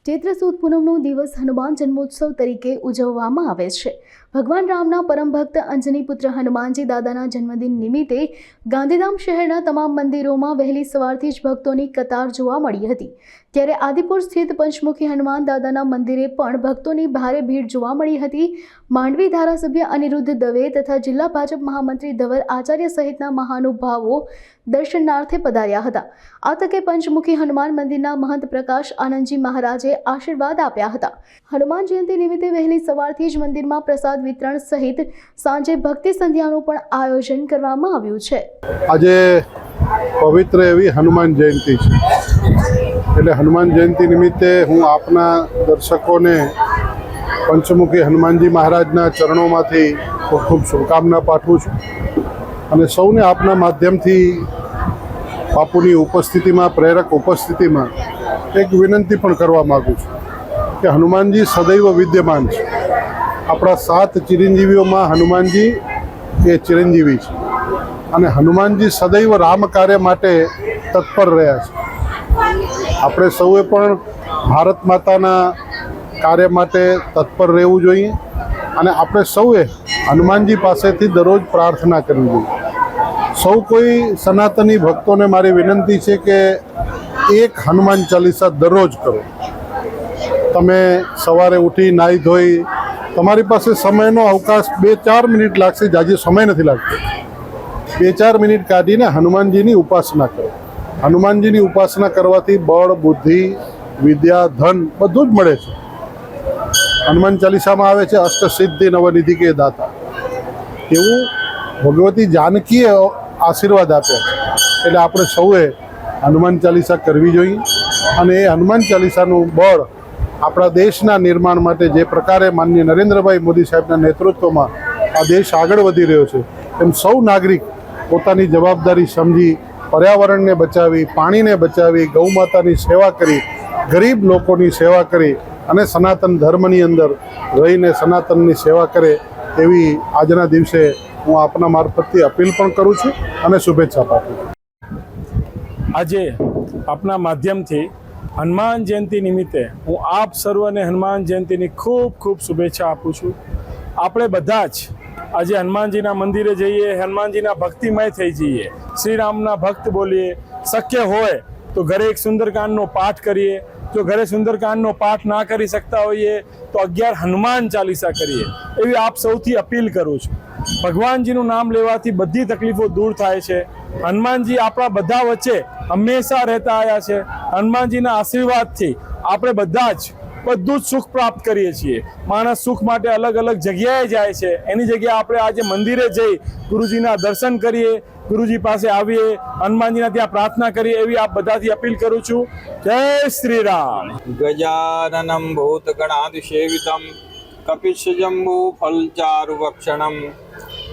ચૈત્ર સુદ પૂનમનો દિવસ હનુમાન જન્મોત્સવ તરીકે ઉજવવામાં આવે છે। ભગવાન રામના પરમ ભક્ત અંજની પુત્ર હનુમાનજી દાદાના જન્મદિન નિમિત્તે ગાંધીધામ શહેરના તમામ મંદિરોમાં વહેલી સવારથી જ ભક્તોની કતાર જોવા મળી હતી। ત્યારે આદિપુર સ્થિત પંચમુખી હનુમાન દાદાના મંદિરે પણ ભક્તોની ભારે ભીડ જોવા મળી હતી। માંડવી ધારાસભ્ય અનિરુદ્ધ દવે તથા જિલ્લા ભાજપ મહામંત્રી ધવલ આચાર્ય સહિતના મહાનુભાવો દર્શનાર્થે પધાર્યા હતા। આ તકે પંચમુખી હનુમાન મંદિરના મહંત પ્રકાશ આનંદજી મહારાજે આશીર્વાદ આપ્યા હતા। હનુમાન જયંતિ નિમિત્તે વહેલી સવારથી જ મંદિરમાં પ્રસાદ વિતરણ સહિત સાંજે ભક્તિ સંધ્યાનું પણ આયોજન કરવામાં આવ્યું છે। આજે પવિત્ર એવી હનુમાન જયંતિ છે, એટલે હનુમાન જયંતિ નિમિત્તે હું આપના દર્શકોને પંચમુખી હનુમાનજી મહારાજના ચરણોમાંથી ખૂબ ખૂબ શુભકામના પાઠવું છું અને સૌને આપના માધ્યમથી બાપુની ઉપસ્થિતિમાં, પ્રેરક ઉપસ્થિતિમાં એક વિનંતી પણ કરવા માગું છું કે હનુમાનજી સદૈવ વિદ્યમાન છે। આપણા 7 ચિરંજીવીઓમાં હનુમાનજી એ ચિરંજીવી છે અને હનુમાનજી સદૈવ રામ કાર્ય માટે તત્પર રહ્યા છે। આપણે સૌએ પણ ભારત માતાના કાર્ય માટે તત્પર રહેવું જોઈએ અને આપણે સૌએ હનુમાનજી પાસેથી દરરોજ પ્રાર્થના કરવી જોઈએ। સૌ કોઈ સનાતની ભક્તોને મારી વિનંતી છે કે એક હનુમાન ચાલીસા દરરોજ કરો। તમે સવારે ઉઠી નાહી ધોઈ, તમારી પાસે સમયનો અવકાશ 2-4 મિનિટ લાગશે, જાજો સમય નથી લાગતો, 2-4 મિનિટ કાઢીને હનુમાનજીની ઉપાસના કરો। હનુમાનજીની ઉપાસના કરવાથી બળ, બુદ્ધિ, વિદ્યા, ધન બધું જ મળે છે। હનુમાન ચાલીસામાં આવે છે અષ્ટસિદ્ધિ નવનિધિ કે દાતા, એવું ભગવતી જાનકીએ આશીર્વાદ આપ્યા છે। એટલે આપણે સૌએ હનુમાન ચાલીસા કરવી જોઈએ અને એ હનુમાન ચાલીસાનું બળ આપણા દેશના નિર્માણ માટે જે પ્રકારે માનનીય નરેન્દ્રભાઈ મોદી સાહેબના નેતૃત્વમાં આ દેશ આગળ વધી રહ્યો છે, એમ સૌ નાગરિક પોતાની જવાબદારી સમજી પર્યાવરણને બચાવી, પાણીને બચાવી, ગૌ માતાની સેવા કરી, ગરીબ લોકોની સેવા કરી અને સનાતન ધર્મની અંદર રહીને સનાતનની સેવા કરે એવી આજના દિવસે હું આપના મારફતથી અપીલ પણ કરું છું અને શુભેચ્છા પાઠવું છું। આજે આપના માધ્યમથી હનુમાન જયંતિ નિમિત્તે હું આપ સર્વને હનુમાન જયંતિની ખૂબ ખૂબ શુભેચ્છા આપું છું। આપણે બધા જ આજે હનુમાનજીના મંદિરે જઈએ, હનુમાનજીના ભક્તિમય થઈ જઈએ, શ્રી રામના ભક્ત બોલીએ, શક્ય હોય તો ઘરે એક સુંદરકાંડનો પાઠ કરીએ, જો ઘરે સુંદરકાંડનો પાઠ ના કરી શકતા હોઈએ તો 11 હનુમાન ચાલીસા કરીએ એવી આપ સૌથી અપીલ કરું છું। ભગવાનજીનું નામ લેવાથી બધી તકલીફો દૂર થાય છે। હનુમાનજી આપણા બધા વચ્ચે હંમેશા રહેતા આવ્યા છે। હનુમાનજીના આશીર્વાદથી આપણે બધા જ બધું જ સુખ પ્રાપ્ત કરીએ છીએ। માણસ સુખ માટે અલગ અલગ જગ્યાએ જાય છે, એની જગ્યાએ આપણે આજે મંદિરે જઈ ગુરુજીના દર્શન કરીએ, ગુરુજી પાસે આવીએ, હનુમાનજીના ત્યાં પ્રાર્થના કરીએ એવી આપ બધાથી અપીલ કરું છું। જય શ્રી રામ। ગજાનનમ ભૂતગણાધિસેવિતમ કપિશજંબુ ફલચારુભક્ષણમ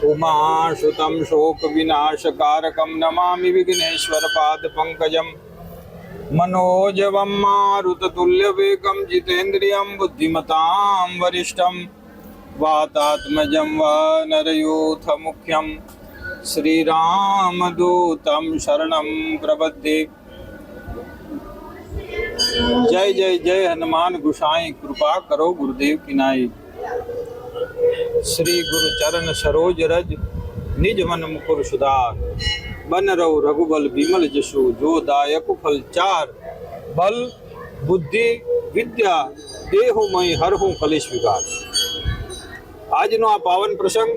ઉમાસુતમ શોક વિનાશકારકમ નમામિ વિઘ્નેશ્વર પાદ પંકજમ मनोजवं मारुततुल्यवेगं जितेन्द्रियं बुद्धिमतां वरिष्ठं वातात्मजं वानरयूथमुख्यं श्रीरामदूतं शरणं प्रपद्ये। जय जय जय हनुमान गुसाई, कृपा करो गुरुदेव की नाई। श्री गुरु चरण सरोज रज, निज मन मुकुर सुधार। बन रहो रघुबल विमल जसु, जो दायक फल 4 बल बुद्धि विद्या देहो मय हर हूँ कलेश विकार। આજનો આ પાવન પ્રસંગ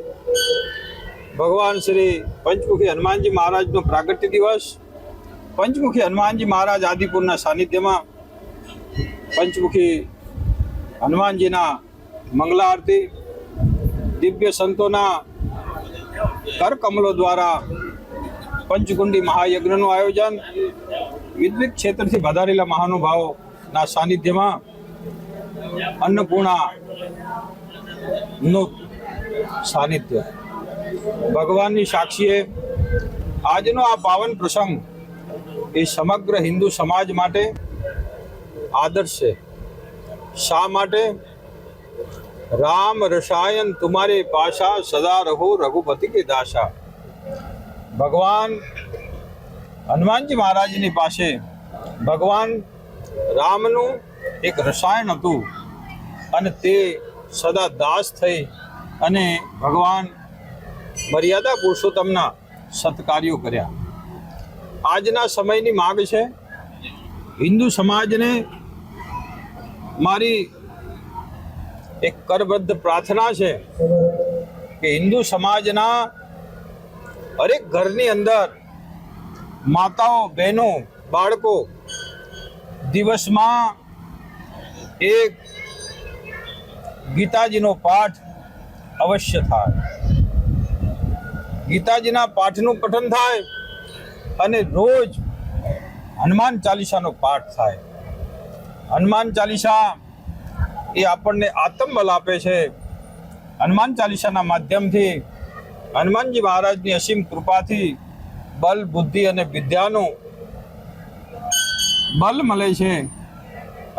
ભગવાન શ્રી પંચમુખી હનુમાનજી મહારાજનો પ્રાગટ્ય દિવસ। પંચમુખી હનુમાનજી મહારાજ આદિપુરના સાનિધ્યમાં પંચમુખી હનુમાનજીના મંગલા આરતી, દિવ્ય સંતોના કરકમલો દ્વારા પંચકુંડી મહાયજ્ઞનું આયોજન, વિવિધ ક્ષેત્રથી વધારેલા મહાનુભાવોના સાનિધ્યમાં અન્નપૂર્ણાનું સાનિધ્ય, ભગવાનની સાક્ષીએ આજનો આ પાવન પ્રસંગ એ સમગ્ર હિન્દુ સમાજ માટે આદર્શ છે। શા માટે? રામ રસાયન તુમારે પાશા, સદા રહો રઘુપતિ કે દાસા। ભગવાન હનુમાનજી મહારાજની પાસે ભગવાન રામનું એક રસાયણ હતું અને તે સદા દાસ થઈ અને ભગવાન મર્યાદા પુરુષોત્તમના સત્કાર્યો કર્યા. આજના સમયની માંગ છે. હિન્દુ સમાજને મારી એક કરબદ્ધ પ્રાર્થના છે કે હિન્દુ સમાજના હરેક ઘરની અંદર માતાઓ, બહેનો, બાળકો દિવસમાં એક ગીતાજીનો પાઠ અવશ્ય થાય. ગીતાજીના પાઠનું પઠન થાય અને રોજ હનુમાન ચાલીસાનો પાઠ થાય. હનુમાન ચાલીસા એ આપણને આત્મબલ આપે છે. હનુમાન ચાલીસાના માધ્યમથી હનુમાનજી મહારાજની અસીમ કૃપાથી બલ, બુદ્ધિ અને વિદ્યાનું બલ મળે છે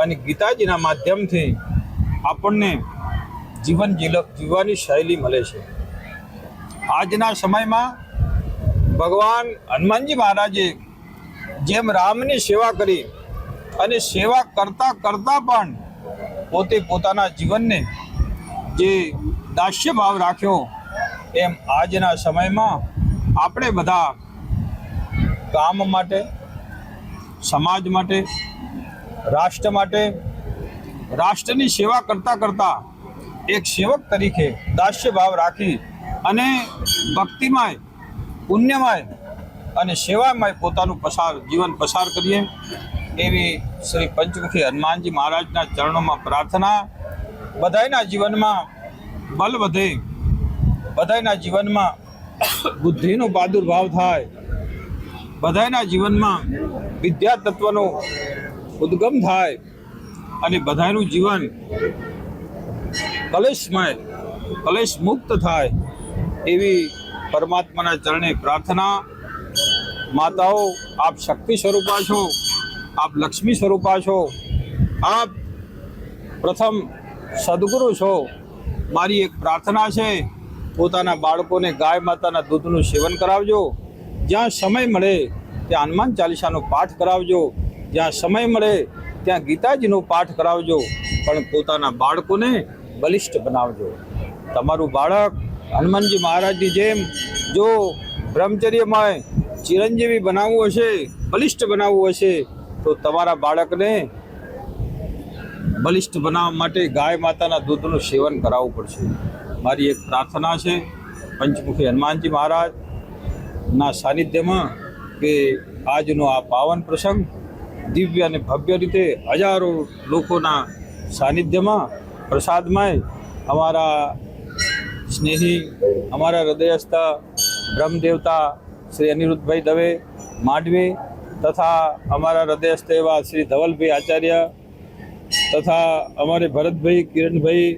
અને ગીતાજીના માધ્યમથી આપણને જીવન જીવવાની શૈલી મળે છે. આજના સમયમાં ભગવાન હનુમાનજી મહારાજે જેમ રામની સેવા કરી અને સેવા કરતા કરતા પણ પોતે પોતાના જીવનને જે દાસ્ય ભાવ રાખ્યો, એમ આજના સમયમાં આપણે બધા કામ માટે, સમાજ માટે, રાષ્ટ્ર માટે, રાષ્ટ્રની સેવા કરતા કરતા એક સેવક તરીકે દાસ્ય ભાવ રાખી અને ભક્તિમય, પુણ્યમય અને સેવામય પોતાનું જીવન પસાર કરીએ એવી શ્રી પંચમુખી હનુમાનજી મહારાજના ચરણોમાં પ્રાર્થના. બધાયના જીવનમાં બલ વધે, બધાયના જીવનમાં બુદ્ધિનો પ્રાદુર્ભાવ થાય, બધાયના જીવનમાં વિદ્યા તત્વનો ઉદ્ગમ થાય અને બધાયનું જીવન કલેશમય, કલેશ મુક્ત થાય એવી પરમાત્માના ચરણે પ્રાર્થના. માતાઓ, આપ શક્તિ સ્વરૂપા છો, આપ લક્ષ્મી સ્વરૂપા છો, આપ પ્રથમ સદગુરુ છો. મારી એક પ્રાર્થના છે, પોતાના બાળકોને ગાય માતાના દૂધનું સેવન કરાવજો. જ્યાં સમય મળે ત્યાં હનુમાન ચાલીસાનો પાઠ કરાવજો. જ્યાં સમય મળે ત્યાં ગીતાજીનો પાઠ કરાવજો. પણ પોતાના બાળકોને બલિષ્ઠ બનાવજો. તમારું બાળક હનુમાનજી મહારાજની જેમ જો બ્રહ્મચર્યમય ચિરંજીવી બનાવવું હશે, બલિષ્ઠ બનાવવું હશે, તો તમારા બાળકને બલિષ્ઠ બનાવવા માટે ગાય માતાના દૂધનું સેવન કરાવવું પડશે. મારી એક પ્રાર્થના છે પંચમુખી હનુમાનજી મહારાજના સાનિધ્યમાં કે આજનો આ પાવન પ્રસંગ દિવ્ય અને ભવ્ય રીતે હજારો લોકોના સાનિધ્યમાં પ્રસાદમય અમારા સ્નેહી, અમારા હૃદયસ્થ બ્રહ્મદેવતા શ્રી અનિરુદ્ધભાઈ દવે માંડવી તથા અમારા હૃદયસ્થ એવા શ્રી ધવલભાઈ આચાર્ય તથા અમારે ભરતભાઈ, કિરણભાઈ,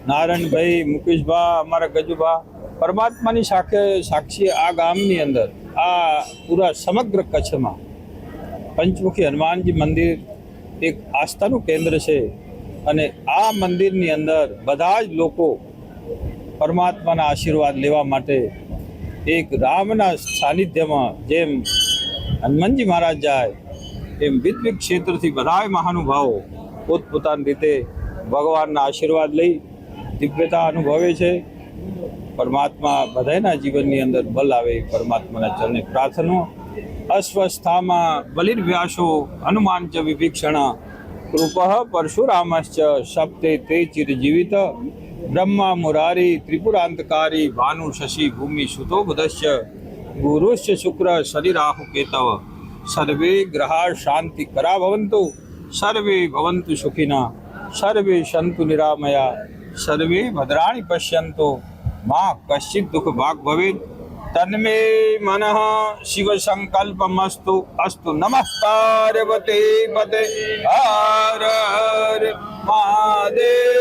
નારાયણભાઈ, મુકેશભા, અમારા ગજુભા, પરમાત્માની સાક્ષી આ ગામની અંદર, આ પૂરા સમગ્ર કચ્છમાં પંચમુખી હનુમાનજી મંદિર એક આસ્થાનું કેન્દ્ર છે અને આ મંદિરની અંદર બધા જ લોકો પરમાત્માના આશીર્વાદ લેવા માટે એક રામના સાનિધ્યમાં જેમ હનુમાનજી મહારાજ જાય એમ વિવિધ ક્ષેત્રથી બધા મહાનુભાવો પોતપોતાની રીતે ભગવાનના આશીર્વાદ લઈ દિવ્યતા અનુભવે છે. પરમાત્મા બધાના જીવનની અંદર બલ આવે, પરમાત્માના ચરણે પ્રાર્થનો. અસ્વસ્થામાં બલિર્વ્યાસો હનુમાન ચ વિભીક્ષણ કૃપઃ પરશુરામશ્ચ સપ્તે તે ચિરજીવિત બ્રહ્મા મુરારી ત્રિપુરાંતકારી ભાનુ શશી ભૂમિ સુતો બુધશ્ચ ગુરુશ્ચ શુક્ર શનિ રાહુ કેતવ સર્વે ગ્રહા શાંતિ કરા ભવંતુ સર્વે ભવંતુ સુખિના સર્વે સંતુ નિરામયા સર્વે ભદ્રાણી પશ્યંતો મા કશ્ચિત દુઃખ ભાગ ભવેત. તન્મે મનઃ શિવ સંકલ્પમસ્તુ અસ્તુ. નમઃ પાર્વતી પતે હર હર મહાદેવ.